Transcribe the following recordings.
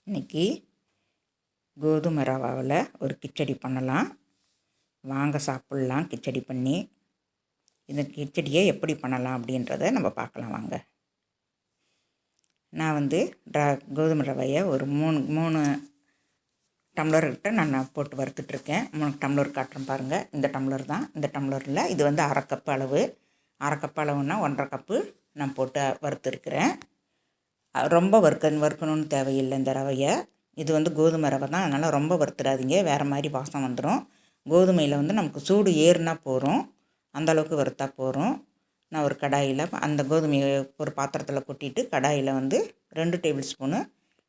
இன்றைக்கி கோதுமை ரவாவில் ஒரு கிச்சடி பண்ணலாம். வாங்க சாப்பிட்லாம். கிச்சடி பண்ணி இந்த கிச்சடியை எப்படி பண்ணலாம் அப்படின்றத நம்ம பார்க்கலாம் வாங்க. நான் கோதுமை ரவையை ஒரு மூணு டம்ளர்கிட்ட நான் போட்டு வறுத்துட்ருக்கேன். 3 டம்ளர் காட்டுறேன் பாருங்கள். இந்த டம்ளர் தான். இந்த டம்ளரில் இது 1/2 கப்பு அளவு. 1/2 கப்பு அளவுன்னா 1/2 கப்பு நான் போட்டு வறுத்துருக்கிறேன். ரொம்ப வறுக்கணும்னு தேவையில்லை இந்த ரவையை. இது கோதுமை ரவை தான், அதனால் ரொம்ப வறுத்துடாதீங்க, வேறு மாதிரி வாசம் வந்துடும். கோதுமையில் நமக்கு சூடு ஏறுனா போகிறோம், அந்தளவுக்கு வறுத்தா போகிறோம். நான் ஒரு கடாயில் அந்த கோதுமையை ஒரு பாத்திரத்தில் கொட்டிட்டு கடாயில் 2 டேபிள் ஸ்பூனு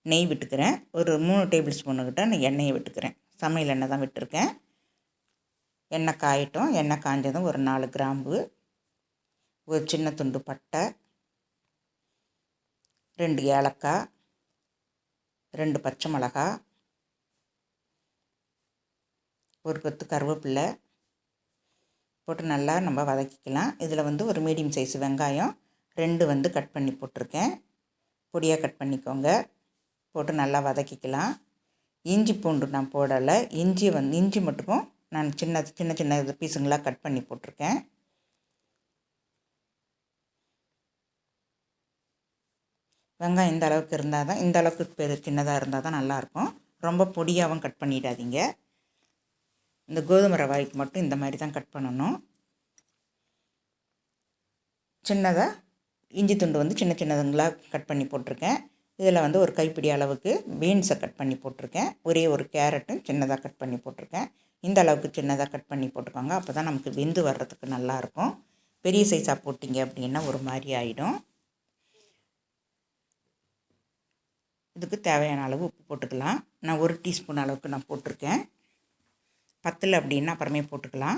நெய் விட்டுக்கிறேன். ஒரு 3 டேபிள் ஸ்பூனுக்கிட்ட நான் எண்ணெயை விட்டுக்கிறேன். சமையல் எண்ணெய் தான் விட்டுருக்கேன். எண்ணெய் காயட்டும். எண்ணெய் காய்ஞ்சதும் ஒரு 4 கிராம்பு, ஒரு சின்ன துண்டு பட்டை, 2 ஏலக்காய், 2 பச்சை மிளகா, ஒரு கொத்து கருவேப்பிலை போட்டு நல்லா நம்ம வதக்கிக்கலாம். இதில் ஒரு மீடியம் சைஸ் வெங்காயம் 2 கட் பண்ணி போட்டிருக்கேன். பொடியாக கட் பண்ணிக்கோங்க. போட்டு நல்லா வதக்கிக்கலாம். இஞ்சி பூண்டு நான் போடலை. இஞ்சி மட்டும் நான் சின்ன சின்ன பீஸுங்களாக கட் பண்ணி போட்டிருக்கேன். வெங்காயம் இந்த அளவுக்கு இருந்தால் தான், இந்த அளவுக்கு சின்னதாக இருந்தால் தான் நல்லாயிருக்கும். ரொம்ப பொடியாகவும் கட் பண்ணிடாதீங்க. இந்த கோதுமை ரவாய்க்கு மட்டும் இந்த மாதிரி தான் கட் பண்ணணும். சின்னதாக இஞ்சி துண்டு சின்ன சின்னதுங்களாக கட் பண்ணி போட்டிருக்கேன். இதில் ஒரு கைப்பிடி அளவுக்கு பீன்ஸை கட் பண்ணி போட்டிருக்கேன். ஒரே ஒரு கேரட்டும் சின்னதாக கட் பண்ணி போட்டிருக்கேன். இந்த அளவுக்கு சின்னதாக கட் பண்ணி போட்டுக்கோங்க. அப்போ தான் நமக்கு வெந்து வர்றதுக்கு நல்லாயிருக்கும். பெரிய சைஸாக போட்டிங்க அப்படின்னா ஒரு மாதிரி ஆகிடும். இதுக்கு தேவையான அளவு உப்பு போட்டுக்கலாம். நான் 1 டீஸ்பூன் அளவுக்கு நான் போட்டிருக்கேன். பத்தலை அப்படின்னா அப்புறமே போட்டுக்கலாம்.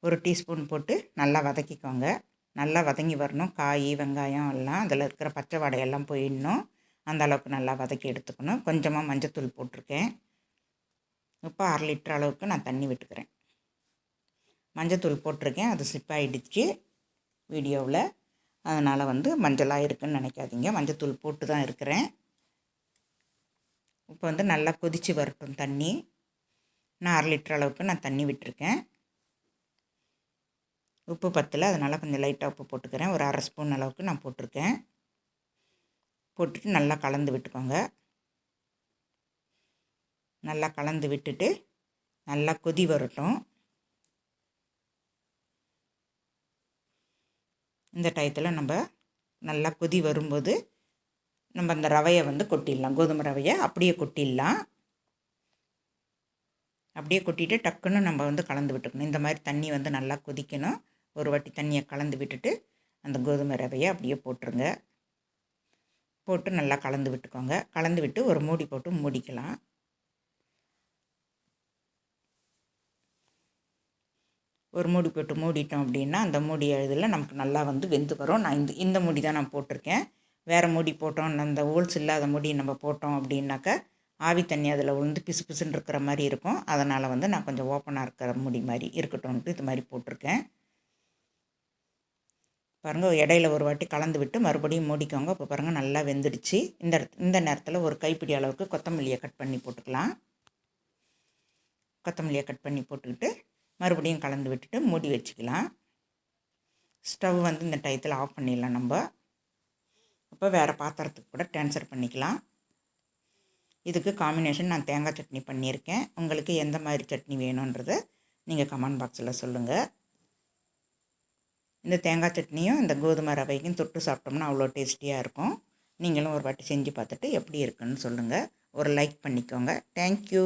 1 டீஸ்பூன் போட்டு நல்லா வதக்கிக்கோங்க. நல்லா வதங்கி வரணும். காய், வெங்காயம் எல்லாம் அதில் இருக்கிற பச்சை வாடையெல்லாம் போயிடணும். அந்த அளவுக்கு நல்லா வதக்கி எடுத்துக்கணும். கொஞ்சமாக மஞ்சத்தூள் போட்டிருக்கேன். இப்போ 1/2 லிட்டர் அளவுக்கு நான் தண்ணி விட்டுக்கிறேன். மஞ்சத்தூள் போட்டிருக்கேன், அது ஸ்லிப் ஆகிடுச்சு வீடியோவில். அதனால் மஞ்சளாக இருக்குதுன்னு நினைக்காதீங்க. மஞ்சத்தூள் போட்டு தான் இருக்கிறேன். இப்போ நல்லா கொதித்து வரட்டும் தண்ணி. நான் 1/2 லிட்டர் அளவுக்கு நான் தண்ணி விட்டுருக்கேன். உப்பு பத்தலை, அதனால் கொஞ்சம் லைட்டாக உப்பு போட்டுக்கிறேன். ஒரு 1/2 ஸ்பூன் அளவுக்கு நான் போட்டிருக்கேன். போட்டுட்டு நல்லா கலந்து விட்டுக்கோங்க. நல்லா கலந்து விட்டுட்டு நல்லா கொதி வரட்டும். இந்த டயத்தில் நம்ம நல்லா கொதி வரும்போது நம்ம அந்த ரவையை கொட்டிடலாம். கோதுமை ரவையை அப்படியே கொட்டிடலாம். அப்படியே கொட்டிட்டு டக்குன்னு நம்ம கலந்து விட்டுக்கணும். இந்த மாதிரி தண்ணி நல்லா கொதிக்கணும். ஒரு வாட்டி தண்ணியை கலந்து விட்டுட்டு அந்த கோதுமை ரவையை அப்படியே போட்டுருங்க. போட்டு நல்லா கலந்து விட்டுக்கோங்க. கலந்து விட்டு ஒரு மூடி போட்டு மூடிக்கலாம். ஒரு மூடி போட்டு மூடிட்டோம் அப்படின்னா அந்த மூடி இதில் நமக்கு நல்லா வெந்து வரும். நான் இந்த மூடி தான் நான் போட்டிருக்கேன். வேறு மூடி போட்டோம், அந்த ஹோல்ஸ் இல்லாத மூடி நம்ம போட்டோம் அப்படின்னாக்கா ஆவி தண்ணி அதில் பிசு பிசுன்னு இருக்கிற மாதிரி இருக்கும். அதனால் நான் கொஞ்சம் ஓப்பனாக இருக்கிற மூடி மாதிரி இருக்கட்டும்ன்ட்டு இது மாதிரி போட்டிருக்கேன். பாருங்கள், இடையில ஒரு வாட்டி கலந்து விட்டு மறுபடியும் மூடிக்கோங்க. இப்போ பாருங்கள் நல்லா வெந்துடுச்சு. இந்த நேரத்தில் ஒரு கைப்பிடி அளவுக்கு கொத்தமல்லியை கட் பண்ணி போட்டுக்கலாம். கொத்தமல்லியை கட் பண்ணி போட்டுக்கிட்டு மறுபடியும் கலந்து விட்டுட்டு மூடி வச்சுக்கலாம். ஸ்டவ் இந்த டயத்தில் ஆஃப் பண்ணிடலாம். நம்ம இப்போ வேறு பாத்திரத்துக்கு கூட ட்ரான்ஸ்ஃபர் பண்ணிக்கலாம். இதுக்கு காம்பினேஷன் நான் தேங்காய் சட்னி பண்ணியிருக்கேன். உங்களுக்கு எந்த மாதிரி சட்னி வேணுன்றதை நீங்கள் கமெண்ட் பாக்ஸில் சொல்லுங்கள். இந்த தேங்காய் சட்னியும் இந்த கோதுமை ரவைக்கும் தொட்டு சாப்பிட்டோம்னா அவ்வளோ டேஸ்டியாக இருக்கும். நீங்களும் ஒரு வாட்டி செஞ்சு பார்த்துட்டு எப்படி இருக்குன்னு சொல்லுங்கள். ஒரு லைக் பண்ணிக்கோங்க. தேங்க்யூ.